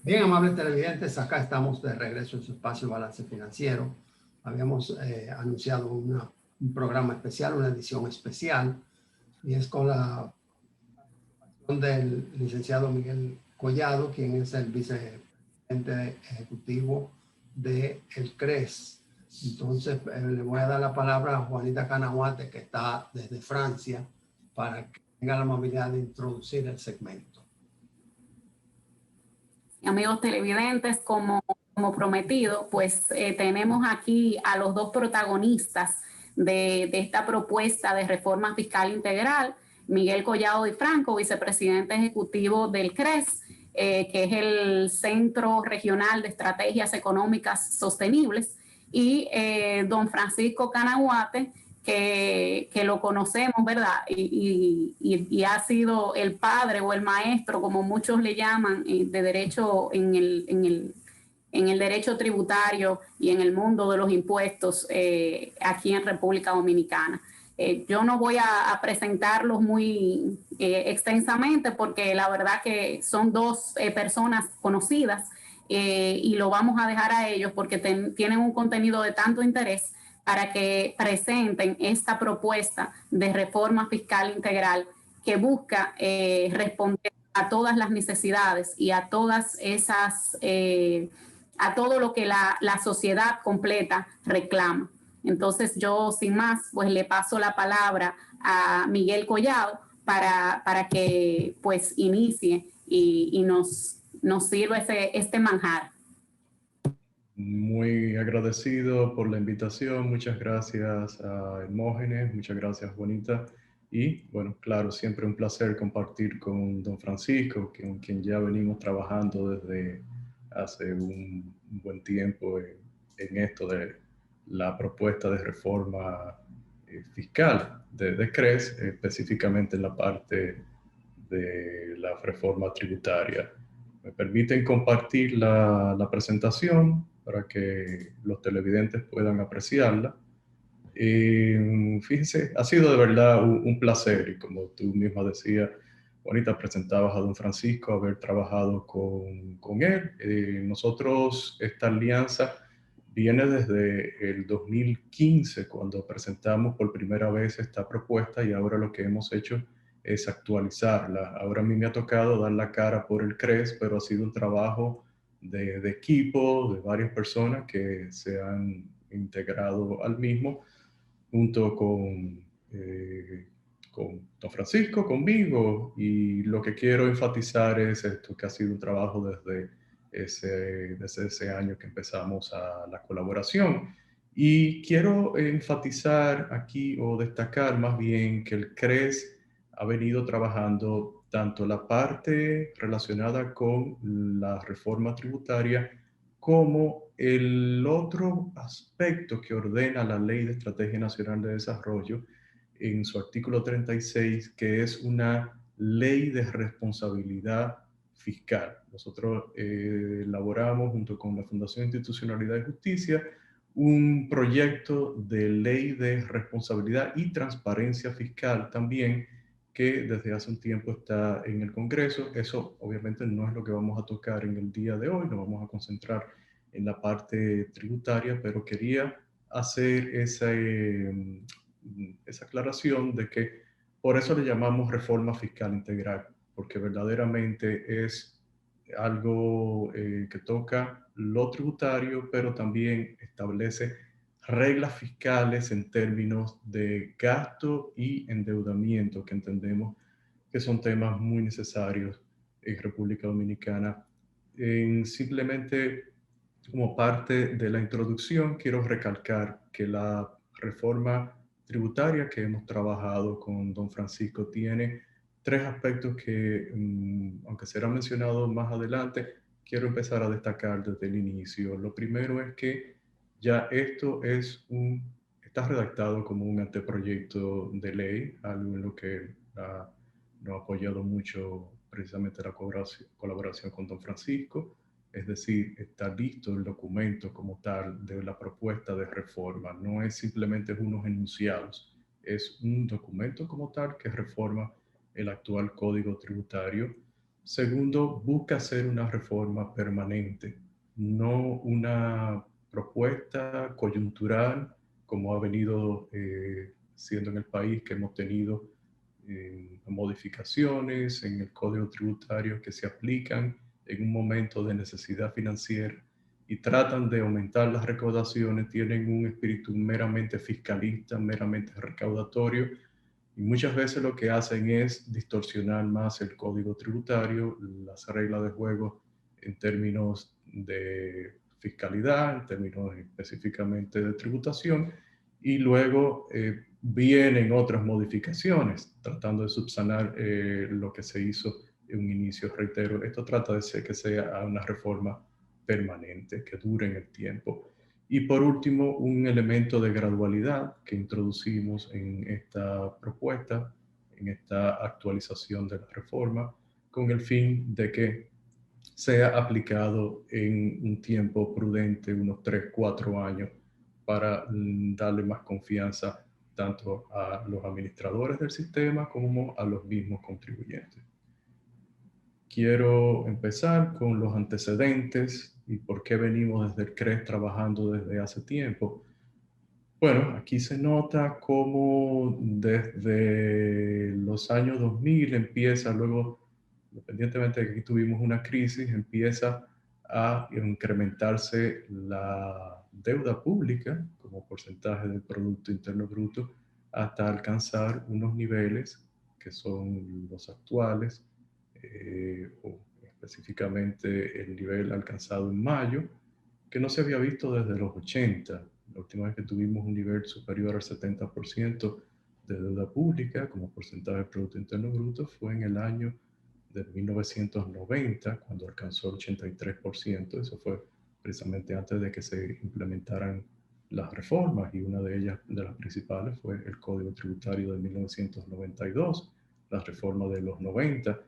Bien, amables televidentes, acá estamos de regreso en su espacio Balance Financiero. Habíamos anunciado un programa especial, una edición especial, y es con la participación del licenciado Miguel Collado, quien es el vicepresidente ejecutivo de el CRES. Entonces, le voy a dar la palabra a Juanita Canahuate, que está desde Francia, para que tenga la amabilidad de introducir el segmento. Amigos televidentes, como prometido, pues tenemos aquí a los dos protagonistas de esta propuesta de reforma fiscal integral, Miguel Collado Di Franco, vicepresidente ejecutivo del CRES, que es el Centro Regional de Estrategias Económicas Sostenibles, y don Francisco Canahuate, que lo conocemos, ¿verdad? Y ha sido el padre o el maestro, como muchos le llaman, de derecho en el derecho tributario y en el mundo de los impuestos aquí en República Dominicana. Yo no voy a presentarlos muy extensamente porque la verdad que son dos personas conocidas y lo vamos a dejar a ellos porque tienen un contenido de tanto interés para que presenten esta propuesta de reforma fiscal integral que busca responder a todas las necesidades y a todas esas, a todo lo que la sociedad completa reclama. Entonces yo, sin más, pues le paso la palabra a Miguel Collado para que pues inicie y nos sirva este manjar. Muy agradecido por la invitación, muchas gracias a Hermógenes, muchas gracias Juanita y bueno, claro, siempre un placer compartir con don Francisco, con quien ya venimos trabajando desde hace un buen tiempo en esto de la propuesta de reforma fiscal de CRES, específicamente en la parte de la reforma tributaria. Me permiten compartir la presentación para que los televidentes puedan apreciarla. Fíjense, ha sido de verdad un placer y como tú misma decías, ahorita presentabas a don Francisco, haber trabajado con él. Nosotros, esta alianza viene desde el 2015, cuando presentamos por primera vez esta propuesta y ahora lo que hemos hecho es actualizarla. Ahora a mí me ha tocado dar la cara por el CRES, pero ha sido un trabajo de equipo, de varias personas que se han integrado al mismo, junto con don Francisco, conmigo, y lo que quiero enfatizar es esto, que ha sido un trabajo desde ese año que empezamos la colaboración. Y quiero enfatizar aquí o destacar más bien que el CRES ha venido trabajando tanto la parte relacionada con la reforma tributaria como el otro aspecto que ordena la Ley de Estrategia Nacional de Desarrollo en su artículo 36, que es una ley de responsabilidad fiscal. Nosotros elaboramos junto con la Fundación Institucionalidad y Justicia un proyecto de ley de responsabilidad y transparencia fiscal también, que desde hace un tiempo está en el Congreso. Eso obviamente no es lo que vamos a tocar en el día de hoy, nos vamos a concentrar en la parte tributaria, pero quería hacer esa aclaración de que por eso le llamamos reforma fiscal integral, porque verdaderamente es algo que toca lo tributario, pero también establece reglas fiscales en términos de gasto y endeudamiento, que entendemos que son temas muy necesarios en República Dominicana. Simplemente como parte de la introducción, quiero recalcar que la reforma tributaria que hemos trabajado con don Francisco tiene tres aspectos que, aunque será mencionado más adelante, quiero empezar a destacar desde el inicio. Lo primero es que ya esto está redactado como un anteproyecto de ley, algo en lo que nos ha apoyado mucho precisamente la colaboración con don Francisco. Es decir, está listo el documento como tal de la propuesta de reforma. No es simplemente unos enunciados, es un documento como tal que reforma el actual Código Tributario. Segundo, busca hacer una reforma permanente, no una propuesta coyuntural como ha venido siendo en el país, que hemos tenido modificaciones en el código tributario que se aplican en un momento de necesidad financiera y tratan de aumentar las recaudaciones, tienen un espíritu meramente fiscalista, meramente recaudatorio, y muchas veces lo que hacen es distorsionar más el código tributario, las reglas de juego en términos de fiscalidad, en términos específicamente de tributación, y luego vienen otras modificaciones tratando de subsanar lo que se hizo en un inicio. Reitero, esto trata de ser que sea una reforma permanente, que dure en el tiempo. Y por último, un elemento de gradualidad que introducimos en esta propuesta, en esta actualización de la reforma, con el fin de que sea aplicado en un tiempo prudente, unos 3, 4 años, para darle más confianza tanto a los administradores del sistema como a los mismos contribuyentes. Quiero empezar con los antecedentes y por qué venimos desde el CRES trabajando desde hace tiempo. Bueno, aquí se nota cómo desde los años 2000 empieza, luego, independientemente de que aquí tuvimos una crisis, empieza a incrementarse la deuda pública como porcentaje del Producto Interno Bruto hasta alcanzar unos niveles que son los actuales, o específicamente el nivel alcanzado en mayo, que no se había visto desde los 80. La última vez que tuvimos un nivel superior al 70% de deuda pública como porcentaje del Producto Interno Bruto fue en el año de 1990, cuando alcanzó el 83%. Eso fue precisamente antes de que se implementaran las reformas, y una de ellas, de las principales, fue el Código Tributario de 1992, la reforma de los 90,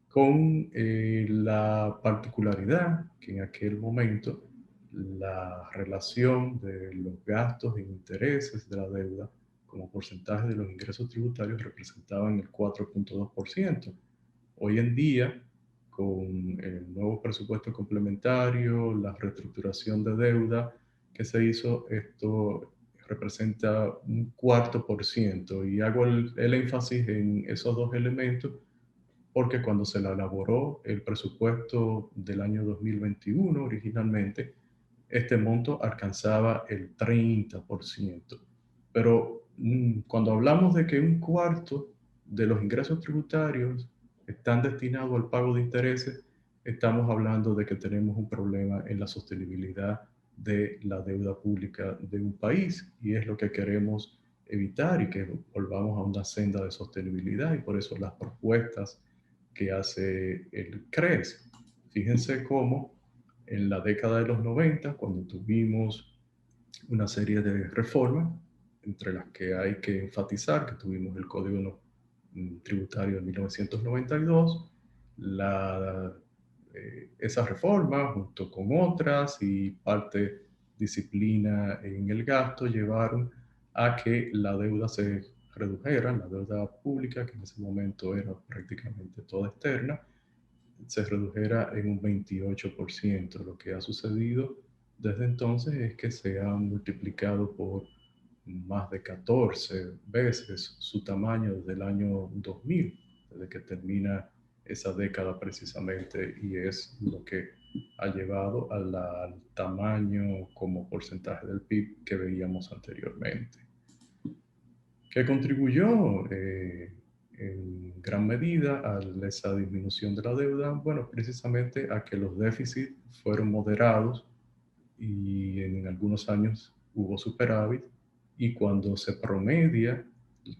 con la particularidad que en aquel momento la relación de los gastos e intereses de la deuda como porcentaje de los ingresos tributarios representaban el 4.2%. Hoy en día, con el nuevo presupuesto complementario, la reestructuración de deuda que se hizo, esto representa un 4%. Y hago el énfasis en esos dos elementos porque cuando se elaboró el presupuesto del año 2021 originalmente, este monto alcanzaba el 30%. Pero cuando hablamos de que un cuarto de los ingresos tributarios están destinados al pago de intereses, estamos hablando de que tenemos un problema en la sostenibilidad de la deuda pública de un país, y es lo que queremos evitar, y que volvamos a una senda de sostenibilidad, y por eso las propuestas que hace el CRES. Fíjense cómo en la década de los 90, cuando tuvimos una serie de reformas, entre las que hay que enfatizar que tuvimos el Código Tributario de 1992, esa reforma, junto con otras y parte disciplina en el gasto, llevaron a que la deuda se redujera, la deuda pública, que en ese momento era prácticamente toda externa, se redujera en un 28%. Lo que ha sucedido desde entonces es que se ha multiplicado por más de 14 veces su tamaño desde el año 2000, desde que termina esa década precisamente, y es lo que ha llevado al tamaño como porcentaje del PIB que veíamos anteriormente. ¿Qué contribuyó en gran medida a esa disminución de la deuda? Bueno, precisamente a que los déficits fueron moderados y en algunos años hubo superávit, y cuando se promedia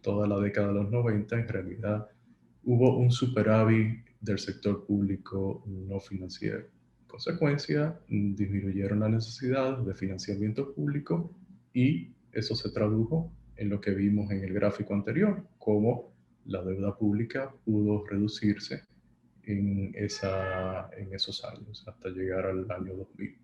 toda la década de los 90, en realidad hubo un superávit del sector público no financiero. En consecuencia, disminuyeron las necesidades de financiamiento público, y eso se tradujo en lo que vimos en el gráfico anterior, cómo la deuda pública pudo reducirse en esos años hasta llegar al año 2000.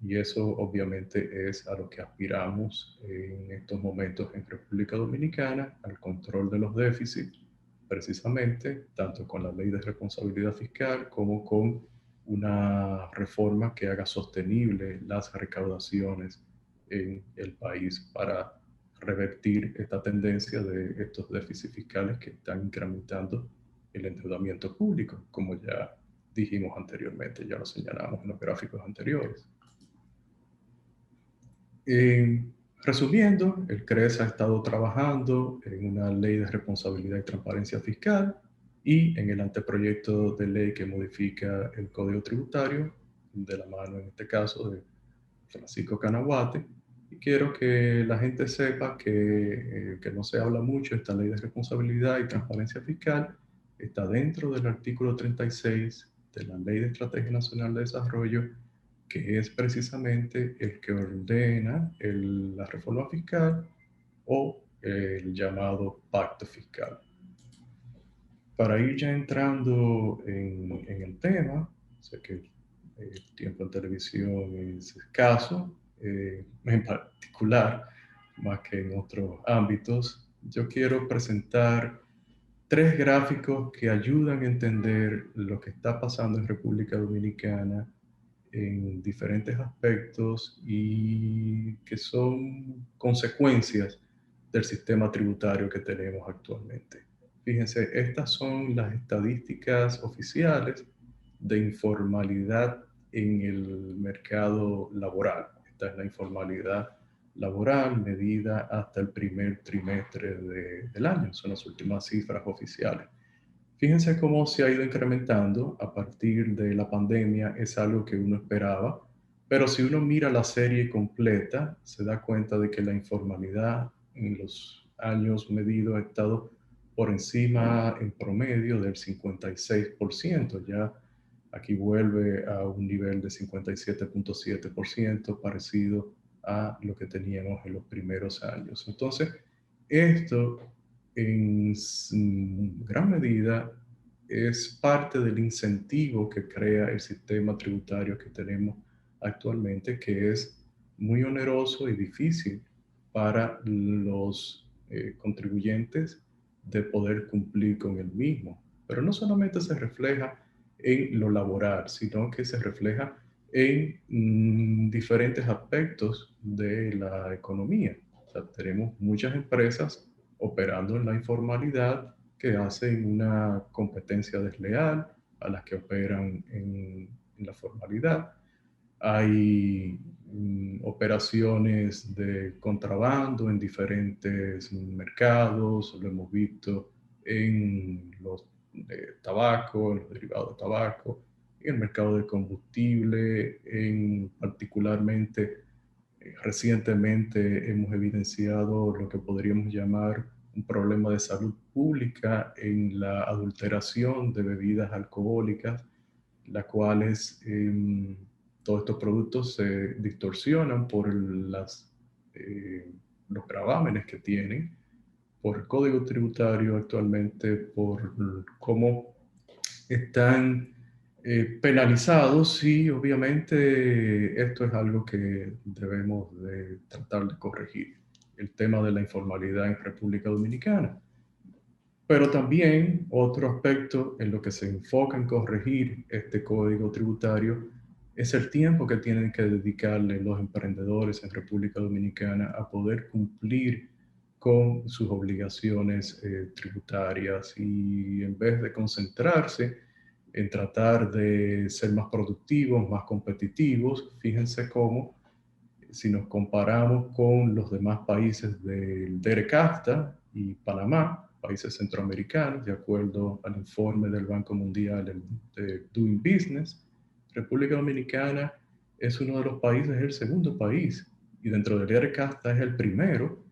Y eso obviamente es a lo que aspiramos en estos momentos en República Dominicana, al control de los déficits, precisamente tanto con la ley de responsabilidad fiscal como con una reforma que haga sostenible las recaudaciones en el país para revertir esta tendencia de estos déficits fiscales que están incrementando el endeudamiento público, como ya dijimos anteriormente, ya lo señalamos en los gráficos anteriores. Resumiendo, el CRES ha estado trabajando en una ley de responsabilidad y transparencia fiscal y en el anteproyecto de ley que modifica el Código Tributario, de la mano en este caso de Francisco Canaguate. Y quiero que la gente sepa que no se habla mucho. Esta ley de responsabilidad y transparencia fiscal está dentro del artículo 36 de la Ley de Estrategia Nacional de Desarrollo, que es precisamente el que ordena la reforma fiscal o el llamado pacto fiscal. Para ir ya entrando en el tema, sé que el tiempo en televisión es escaso, en particular, más que en otros ámbitos, yo quiero presentar 3 gráficos que ayudan a entender lo que está pasando en República Dominicana en diferentes aspectos y que son consecuencias del sistema tributario que tenemos actualmente. Fíjense, estas son las estadísticas oficiales de informalidad en el mercado laboral. Esta es la informalidad laboral medida hasta el primer trimestre del año. Son las últimas cifras oficiales. Fíjense cómo se ha ido incrementando a partir de la pandemia, es algo que uno esperaba, pero si uno mira la serie completa, se da cuenta de que la informalidad en los años medidos ha estado por encima en promedio del 56%, ya aquí vuelve a un nivel de 57.7%, parecido a lo que teníamos en los primeros años. Entonces, esto en gran medida es parte del incentivo que crea el sistema tributario que tenemos actualmente, que es muy oneroso y difícil para los contribuyentes de poder cumplir con el mismo. Pero no solamente se refleja en lo laboral, sino que se refleja en diferentes aspectos de la economía. O sea, tenemos muchas empresas operando en la informalidad que hacen una competencia desleal a las que operan en la formalidad. Hay operaciones de contrabando en diferentes mercados, lo hemos visto en los tabaco, en los derivados de tabaco, en el mercado de combustible, particularmente recientemente hemos evidenciado lo que podríamos llamar un problema de salud pública en la adulteración de bebidas alcohólicas, las cuales todos estos productos se distorsionan por los gravámenes que tienen, por el código tributario actualmente, por cómo están penalizados, y obviamente esto es algo que debemos de tratar de corregir, el tema de la informalidad en República Dominicana. Pero también otro aspecto en lo que se enfoca en corregir este código tributario es el tiempo que tienen que dedicarle los emprendedores en República Dominicana a poder cumplir con sus obligaciones tributarias, y en vez de concentrarse en tratar de ser más productivos, más competitivos, fíjense cómo si nos comparamos con los demás países del DERECAFTA y Panamá, países centroamericanos, de acuerdo al informe del Banco Mundial de Doing Business, República Dominicana es uno de los países, es el segundo país, y dentro del DERECAFTA es el primero,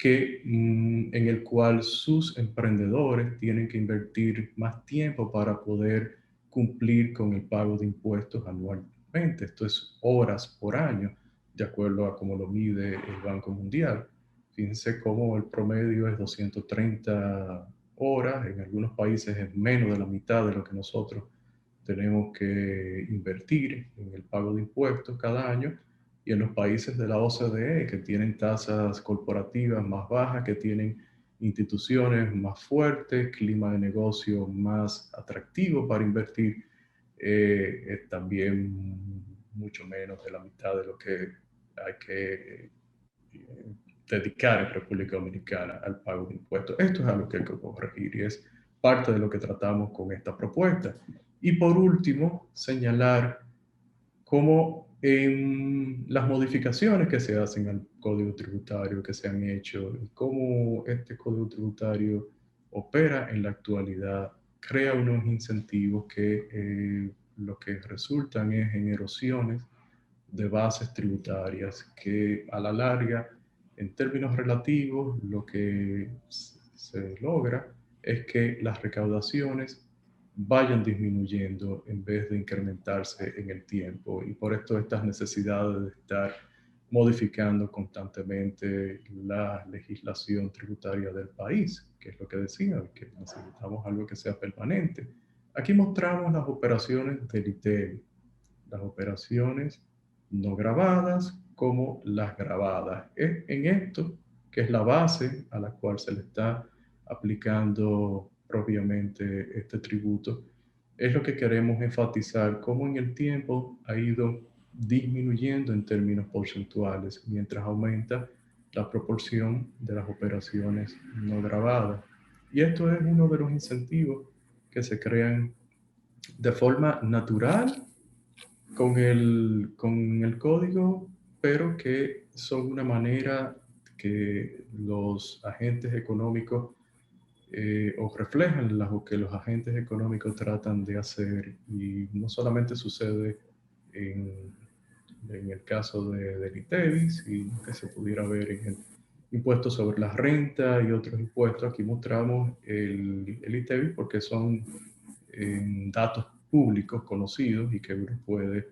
en el cual sus emprendedores tienen que invertir más tiempo para poder cumplir con el pago de impuestos anualmente. Esto es horas por año, de acuerdo a cómo lo mide el Banco Mundial. Fíjense cómo el promedio es 230 horas, en algunos países es menos de la mitad de lo que nosotros tenemos que invertir en el pago de impuestos cada año, y en los países de la OCDE que tienen tasas corporativas más bajas, que tienen instituciones más fuertes, clima de negocio más atractivo para invertir, es también mucho menos de la mitad de lo que hay que dedicar en República Dominicana al pago de impuestos. Esto es algo que hay que corregir y es parte de lo que tratamos con esta propuesta. Y por último, señalar cómo en las modificaciones que se hacen al Código Tributario, que se han hecho, y cómo este Código Tributario opera en la actualidad, crea unos incentivos que lo que resultan es en erosiones de bases tributarias que a la larga, en términos relativos, lo que se logra es que las recaudaciones vayan disminuyendo en vez de incrementarse en el tiempo. Y por esto estas necesidades de estar modificando constantemente la legislación tributaria del país, que es lo que decía, que necesitamos algo que sea permanente. Aquí mostramos las operaciones del ITEVI, las operaciones no grabadas como las grabadas. Es en esto que es la base a la cual se le está aplicando propiamente este tributo. Es lo que queremos enfatizar, cómo en el tiempo ha ido disminuyendo en términos porcentuales, mientras aumenta la proporción de las operaciones no grabadas. Y esto es uno de los incentivos que se crean de forma natural con el código, pero que son una manera que los agentes económicos o reflejan lo que los agentes económicos tratan de hacer, y no solamente sucede en el caso del ITEVI, sino que se pudiera ver en el impuesto sobre la renta y otros impuestos. Aquí mostramos el ITEVI porque son datos públicos conocidos y que uno puede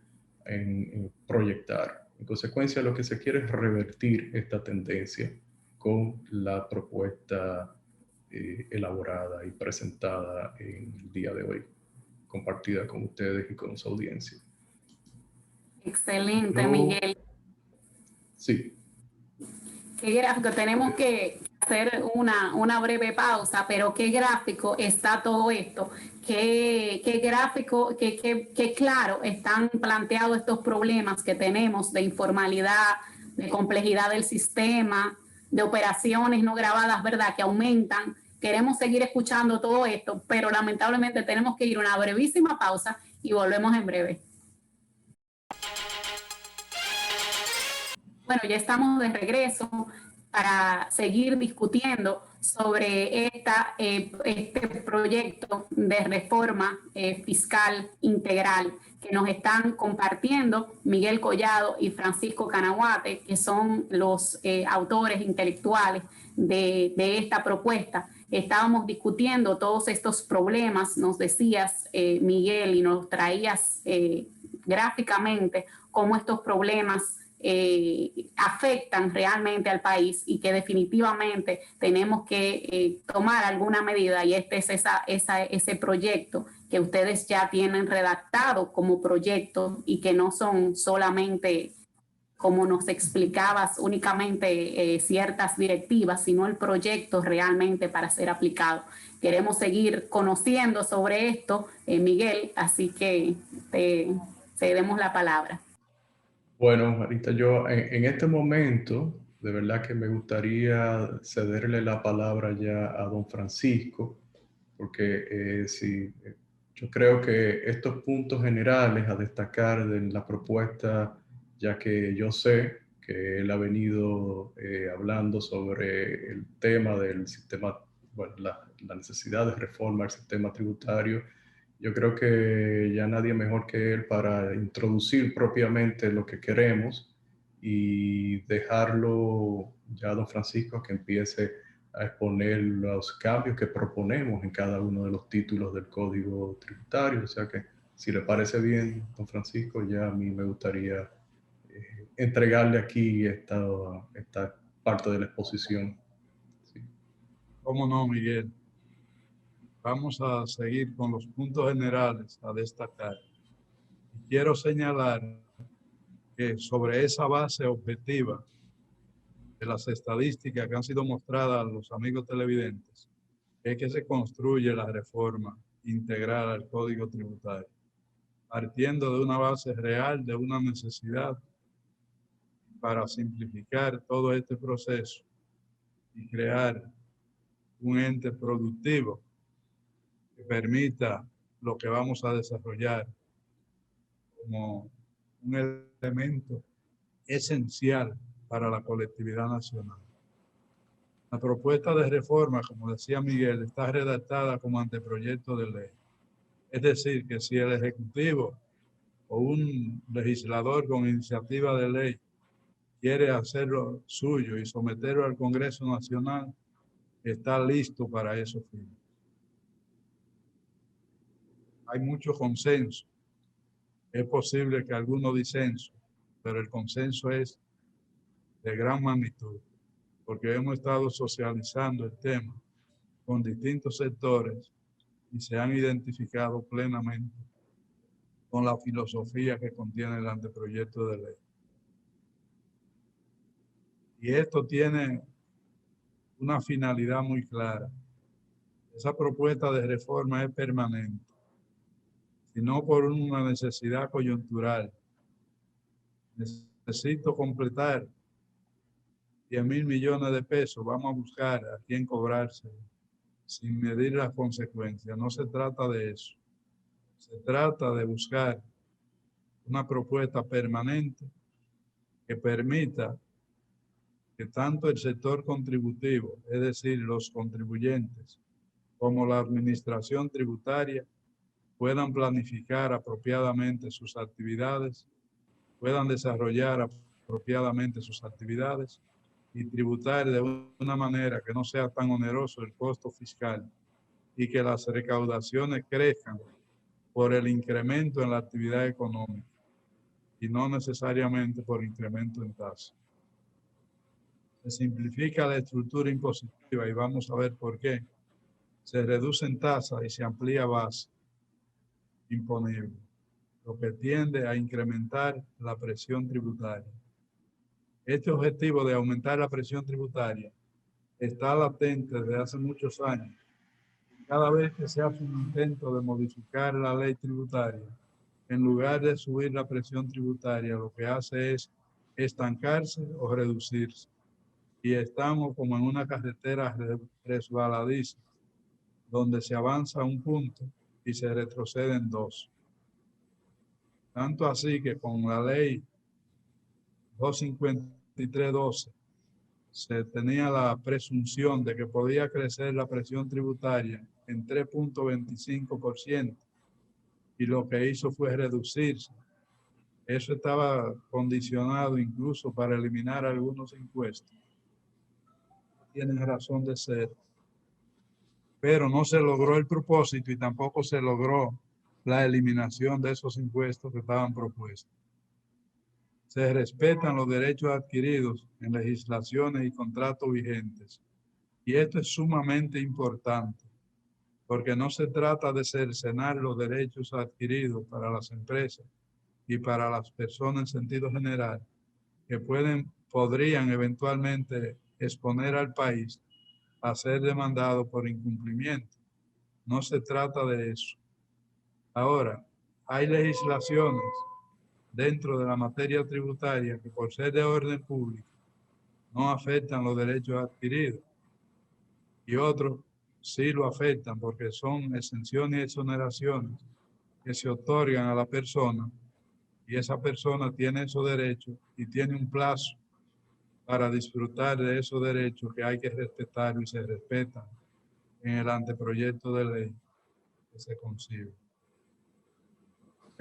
proyectar. En consecuencia, lo que se quiere es revertir esta tendencia con la propuesta elaborada y presentada en el día de hoy, compartida con ustedes y con su audiencia. Excelente, Miguel. Sí. Qué gráfico, tenemos que hacer una breve pausa, pero qué gráfico está todo esto, qué gráfico, qué claro están planteados estos problemas que tenemos de informalidad, de complejidad del sistema, de operaciones no grabadas, ¿verdad?, que aumentan. Queremos seguir escuchando todo esto, pero lamentablemente tenemos que ir a una brevísima pausa y volvemos en breve. Bueno, ya estamos de regreso para seguir discutiendo sobre este proyecto de reforma fiscal integral que nos están compartiendo Miguel Collado y Francisco Canaguate, que son los autores intelectuales de esta propuesta. Estábamos discutiendo todos estos problemas, nos decías, Miguel, y nos traías gráficamente cómo estos problemas afectan realmente al país y que definitivamente tenemos que tomar alguna medida, y este es ese proyecto que ustedes ya tienen redactado como proyecto y que no son solamente, como nos explicabas, únicamente ciertas directivas, sino el proyecto realmente para ser aplicado. Queremos seguir conociendo sobre esto, Miguel, así que te cedemos la palabra. Bueno, Marita, yo en este momento, de verdad que me gustaría cederle la palabra ya a don Francisco, porque yo creo que estos puntos generales a destacar de la propuesta, ya que yo sé que él ha venido hablando sobre el tema del sistema, bueno, la necesidad de reforma al sistema tributario. Yo creo que ya nadie mejor que él para introducir propiamente lo que queremos y dejarlo ya a don Francisco que empiece a exponer los cambios que proponemos en cada uno de los títulos del Código Tributario. O sea que, si le parece bien, don Francisco, ya a mí me gustaría entregarle aquí esta parte de la exposición. Sí. ¿Cómo no, Miguel? Vamos a seguir con los puntos generales a destacar. Quiero señalar que sobre esa base objetiva de las estadísticas que han sido mostradas a los amigos televidentes es que se construye la reforma integral al Código Tributario, partiendo de una base real, de una necesidad para simplificar todo este proceso y crear un ente productivo que permita lo que vamos a desarrollar como un elemento esencial para la colectividad nacional. La propuesta de reforma, como decía Miguel, está redactada como anteproyecto de ley. Es decir, que si el Ejecutivo o un legislador con iniciativa de ley quiere hacerlo suyo y someterlo al Congreso Nacional, está listo para esos fines. Hay mucho consenso. Es posible que alguno disenso, pero el consenso es de gran magnitud, porque hemos estado socializando el tema con distintos sectores y se han identificado plenamente con la filosofía que contiene el anteproyecto de ley. Y esto tiene una finalidad muy clara. Esa propuesta de reforma es permanente, sino por una necesidad coyuntural. Necesito completar 10.000 millones de pesos, vamos a buscar a quién cobrarse sin medir las consecuencias. No se trata de eso. Se trata de buscar una propuesta permanente que permita que tanto el sector contributivo, es decir, los contribuyentes, como la administración tributaria, puedan planificar apropiadamente sus actividades, puedan desarrollar apropiadamente sus actividades y tributar de una manera que no sea tan oneroso el costo fiscal y que las recaudaciones crezcan por el incremento en la actividad económica y no necesariamente por incremento en tasa. Se simplifica la estructura impositiva y vamos a ver por qué. Se reducen tasas y se amplía base imponible, lo que tiende a incrementar la presión tributaria. Este objetivo de aumentar la presión tributaria está latente desde hace muchos años. Cada vez que se hace un intento de modificar la ley tributaria, en lugar de subir la presión tributaria, lo que hace es estancarse o reducirse. Y estamos como en una carretera resbaladiza, donde se avanza un punto y se retroceden dos. Tanto así que con la ley 253/12 se tenía la presunción de que podía crecer la presión tributaria en 3.25% y lo que hizo fue reducirse. Eso estaba condicionado incluso para eliminar algunos impuestos. Tienen razón de ser, pero no se logró el propósito y tampoco se logró la eliminación de esos impuestos que estaban propuestos. Se respetan los derechos adquiridos en legislaciones y contratos vigentes. Y esto es sumamente importante, porque no se trata de cercenar los derechos adquiridos para las empresas y para las personas en sentido general, que podrían eventualmente exponer al país a ser demandado por incumplimiento. No se trata de eso. Ahora, hay legislaciones dentro de la materia tributaria que por ser de orden público no afectan los derechos adquiridos y otros sí lo afectan porque son exenciones y exoneraciones que se otorgan a la persona y esa persona tiene esos derechos y tiene un plazo para disfrutar de esos derechos que hay que respetar y se respetan en el anteproyecto de ley que se concibe.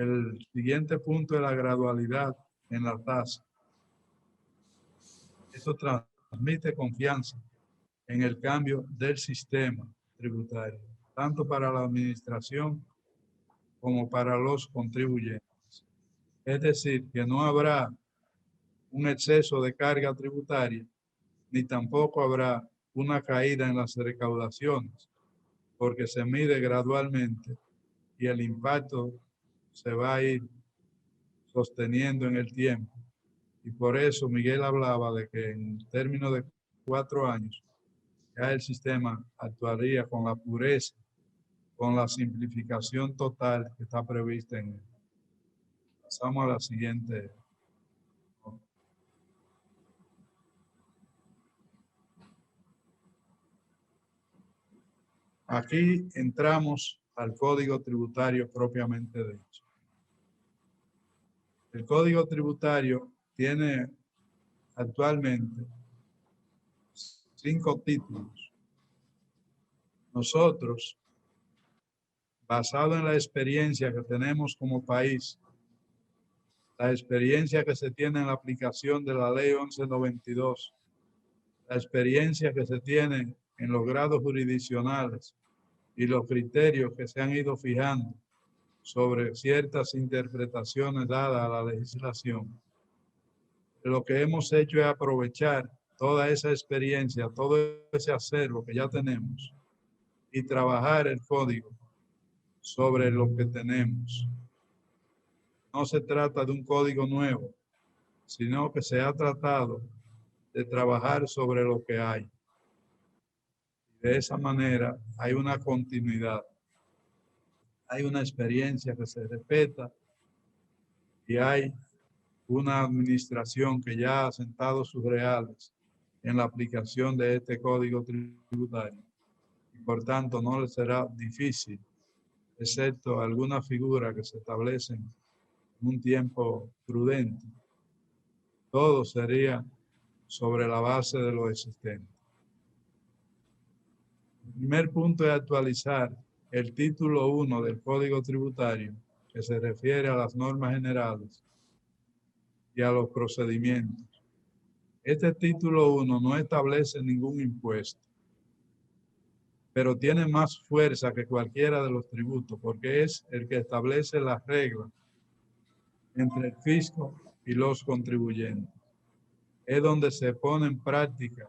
El siguiente punto es la gradualidad en la tasa. Esto transmite confianza en el cambio del sistema tributario, tanto para la administración como para los contribuyentes. Es decir, que no habrá un exceso de carga tributaria, ni tampoco habrá una caída en las recaudaciones, porque se mide gradualmente y el impacto se va a ir sosteniendo en el tiempo y Y por eso Miguel hablaba de que en términos de 4 años ya el sistema actuaría con la pureza, con la simplificación total que está prevista en él. Pasamos a la siguiente. Aquí entramos al Código Tributario propiamente dicho. El Código Tributario tiene actualmente 5 títulos. Nosotros, basado en la experiencia que tenemos como país, la experiencia que se tiene en la aplicación de la Ley 1192, la experiencia que se tiene en los grados jurisdiccionales y los criterios que se han ido fijando sobre ciertas interpretaciones dadas a la legislación, lo que hemos hecho es aprovechar toda esa experiencia, todo ese acervo que ya tenemos y trabajar el código sobre lo que tenemos. No se trata de un código nuevo, sino que se ha tratado de trabajar sobre lo que hay. De esa manera hay una continuidad, hay una experiencia que se respeta y hay una administración que ya ha sentado sus reales en la aplicación de este código tributario. Y por tanto no le será difícil, excepto algunas figuras que se establecen en un tiempo prudente. Todo sería sobre la base de lo existente. El primer punto es actualizar el título 1 del Código Tributario, que se refiere a las normas generales y a los procedimientos. Este título 1 no establece ningún impuesto, pero tiene más fuerza que cualquiera de los tributos, porque es el que establece las reglas entre el fisco y los contribuyentes. Es donde se pone en práctica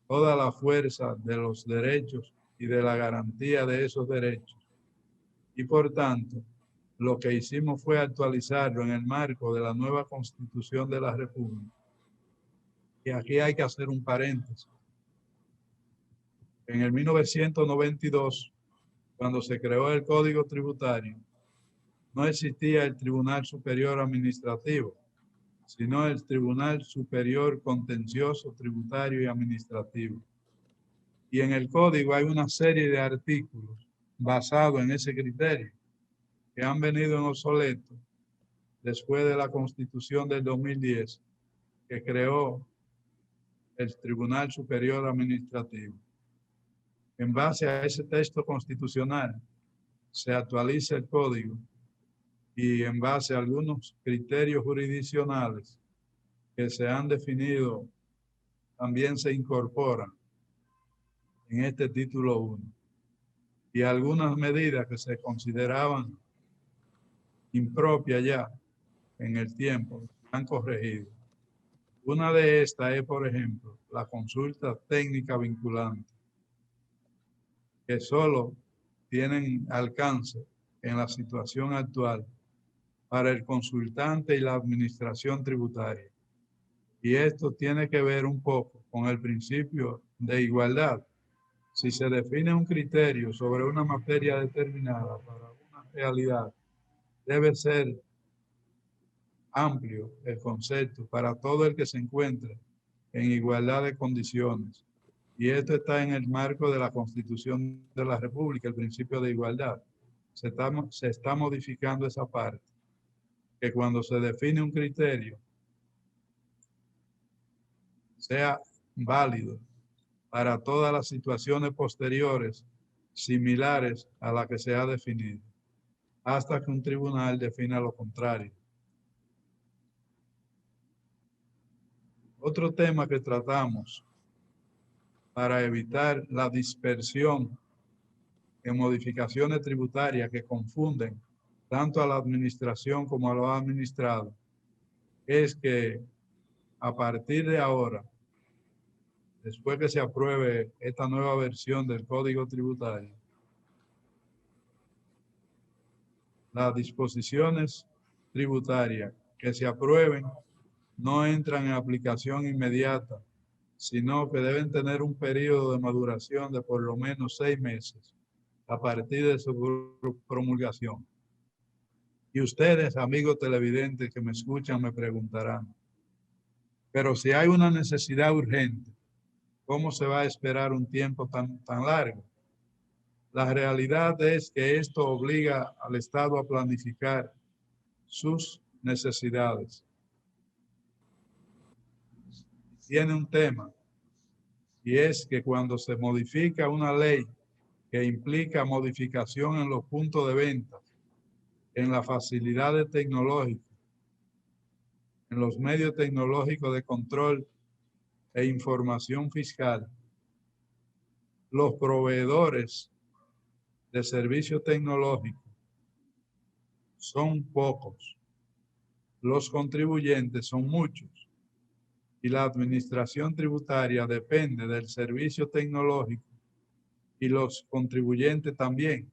toda la fuerza de los derechos y de la garantía de esos derechos. Y por tanto, lo que hicimos fue actualizarlo en el marco de la nueva Constitución de la República. Y aquí hay que hacer un paréntesis. En el 1992, cuando se creó el Código Tributario, no existía el Tribunal Superior Administrativo, sino el Tribunal Superior Contencioso, Tributario y Administrativo. Y en el Código hay una serie de artículos basados en ese criterio que han venido en obsoleto después de la Constitución del 2010, que creó el Tribunal Superior Administrativo. En base a ese texto constitucional, se actualiza el código y en base a algunos criterios jurisdiccionales que se han definido, también se incorporan en este título 1. Y algunas medidas que se consideraban impropias ya en el tiempo, han corregido. Una de estas es, por ejemplo, la consulta técnica vinculante, que solo tienen alcance en la situación actual para el consultante y la administración tributaria. Y esto tiene que ver un poco con el principio de igualdad. Si se define un criterio sobre una materia determinada para una realidad, debe ser amplio el concepto para todo el que se encuentre en igualdad de condiciones. Y esto está en el marco de la Constitución de la República, el principio de igualdad. Se está modificando esa parte, que cuando se define un criterio sea válido para todas las situaciones posteriores similares a la que se ha definido, hasta que un tribunal defina lo contrario. Otro tema que tratamos para evitar la dispersión en modificaciones tributarias que confunden tanto a la administración como a los administrados, es que a partir de ahora, después que se apruebe esta nueva versión del Código Tributario, las disposiciones tributarias que se aprueben no entran en aplicación inmediata, sino que deben tener un periodo de maduración de por lo menos 6 meses a partir de su promulgación. Y ustedes, amigos televidentes que me escuchan, me preguntarán, pero si hay una necesidad urgente, ¿cómo se va a esperar un tiempo tan largo? La realidad es que esto obliga al Estado a planificar sus necesidades. Tiene un tema, y es que cuando se modifica una ley que implica modificación en los puntos de venta, en las facilidades tecnológicas, en los medios tecnológicos de control e información fiscal, los proveedores de servicios tecnológicos son pocos, los contribuyentes son muchos y la administración tributaria depende del servicio tecnológico y los contribuyentes también.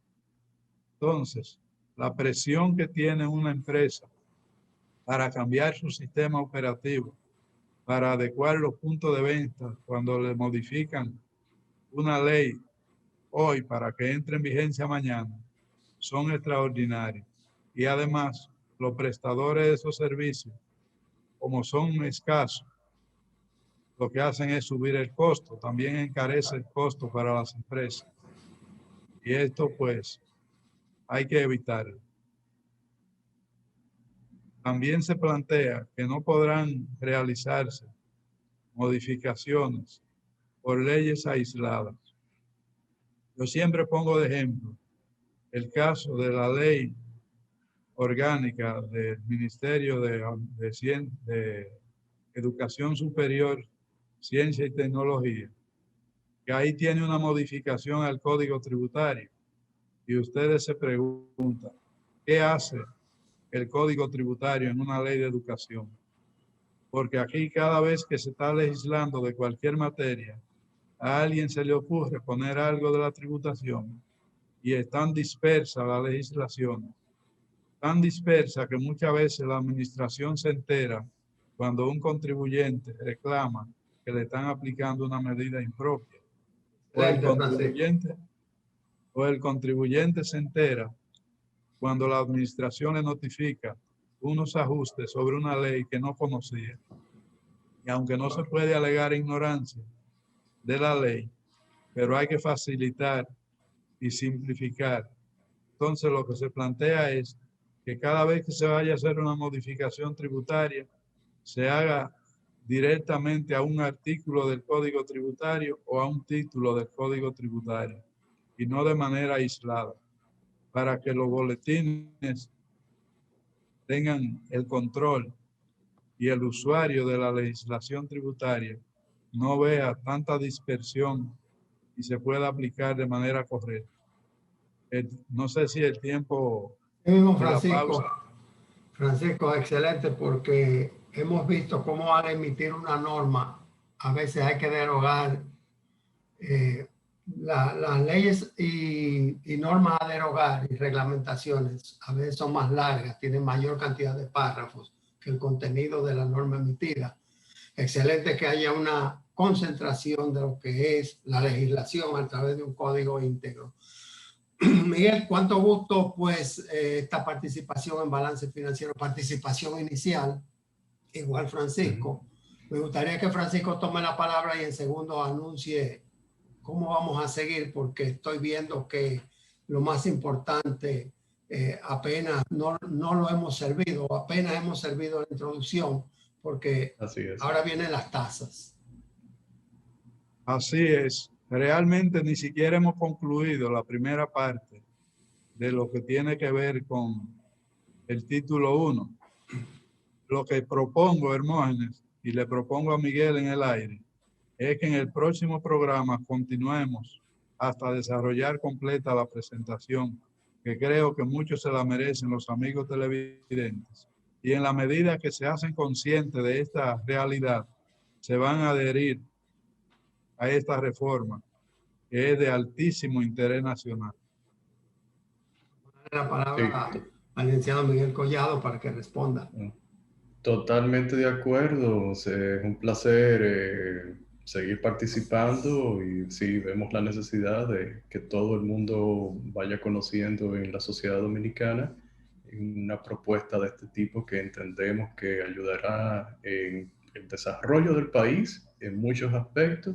Entonces, la presión que tiene una empresa para cambiar su sistema operativo, para adecuar los puntos de venta cuando le modifican una ley hoy para que entre en vigencia mañana, son extraordinarios. Y además, los prestadores de esos servicios, como son escasos, lo que hacen es subir el costo, también encarece el costo para las empresas. Y esto pues hay que evitarlo. También se plantea que no podrán realizarse modificaciones por leyes aisladas. Yo siempre pongo de ejemplo el caso de la ley orgánica del Ministerio de Educación Superior, Ciencia y Tecnología, que ahí tiene una modificación al Código Tributario. Y ustedes se preguntan, ¿qué hace el Código Tributario en una ley de educación? Porque aquí cada vez que se está legislando de cualquier materia, a alguien se le ocurre poner algo de la tributación y es tan dispersa la legislación, tan dispersa que muchas veces la administración se entera cuando un contribuyente reclama que le están aplicando una medida impropia. O el contribuyente se entera cuando la administración le notifica unos ajustes sobre una ley que no conocía. Y aunque no se puede alegar ignorancia de la ley, pero hay que facilitar y simplificar. Entonces lo que se plantea es que cada vez que se vaya a hacer una modificación tributaria, se haga directamente a un artículo del Código Tributario o a un título del Código Tributario, y no de manera aislada, para que los boletines tengan el control y el usuario de la legislación tributaria no vea tanta dispersión y se pueda aplicar de manera correcta. No sé si el tiempo... Francisco, excelente, porque hemos visto cómo al emitir una norma, a veces hay que derogar las leyes y normas a derogar y reglamentaciones. A veces son más largas, tienen mayor cantidad de párrafos que el contenido de la norma emitida. Excelente que haya una concentración de lo que es la legislación a través de un código íntegro. Miguel, cuánto gusto pues esta participación en balance financiero, participación inicial, igual Francisco. Me gustaría que Francisco tome la palabra y en segundo anuncie cómo vamos a seguir, porque estoy viendo que lo más importante apenas no lo hemos servido, apenas hemos servido la introducción, porque ahora vienen las tasas. Así es. Realmente ni siquiera hemos concluido la primera parte de lo que tiene que ver con el título 1. Lo que propongo, Hermógenes, y le propongo a Miguel en el aire, es que en el próximo programa continuemos hasta desarrollar completa la presentación, que creo que muchos se la merecen los amigos televidentes. Y en la medida que se hacen conscientes de esta realidad, se van a adherir a esta reforma, que es de altísimo interés nacional. La palabra al licenciado Miguel Collado para que responda. Totalmente de acuerdo. Es un placer seguir participando y sí, vemos la necesidad de que todo el mundo vaya conociendo en la sociedad dominicana una propuesta de este tipo que entendemos que ayudará en el desarrollo del país en muchos aspectos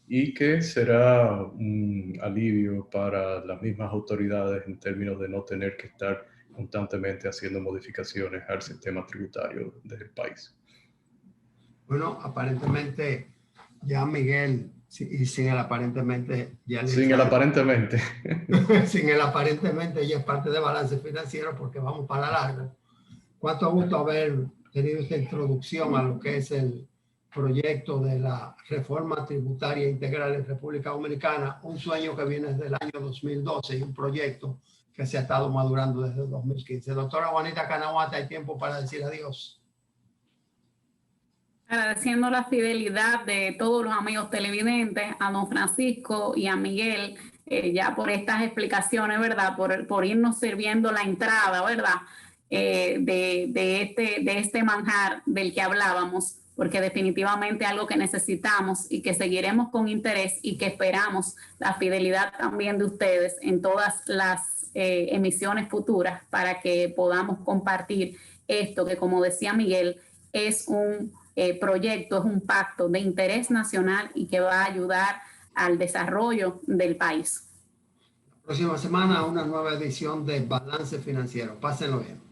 y que será un alivio para las mismas autoridades en términos de no tener que estar constantemente haciendo modificaciones al sistema tributario del país. Bueno, aparentemente ya Miguel, y sin el aparentemente, ya Sin el aparentemente. sin el aparentemente ya es parte de balance financiero porque vamos para largo. Cuánto gusto haber tenido esta introducción a lo que es el proyecto de la reforma tributaria integral en República Dominicana, un sueño que viene desde el año 2012 y un proyecto que se ha estado madurando desde el 2015. Doctora Juanita Canahuata, hay tiempo para decir adiós. Agradeciendo la fidelidad de todos los amigos televidentes, a don Francisco y a Miguel, ya por estas explicaciones, ¿verdad? Por irnos sirviendo la entrada, ¿verdad? De este manjar del que hablábamos, porque definitivamente algo que necesitamos y que seguiremos con interés y que esperamos la fidelidad también de ustedes en todas las emisiones futuras para que podamos compartir esto que, como decía Miguel, es un proyecto, es un pacto de interés nacional y que va a ayudar al desarrollo del país. La próxima semana una nueva edición de Balance Financiero. Pásenlo bien.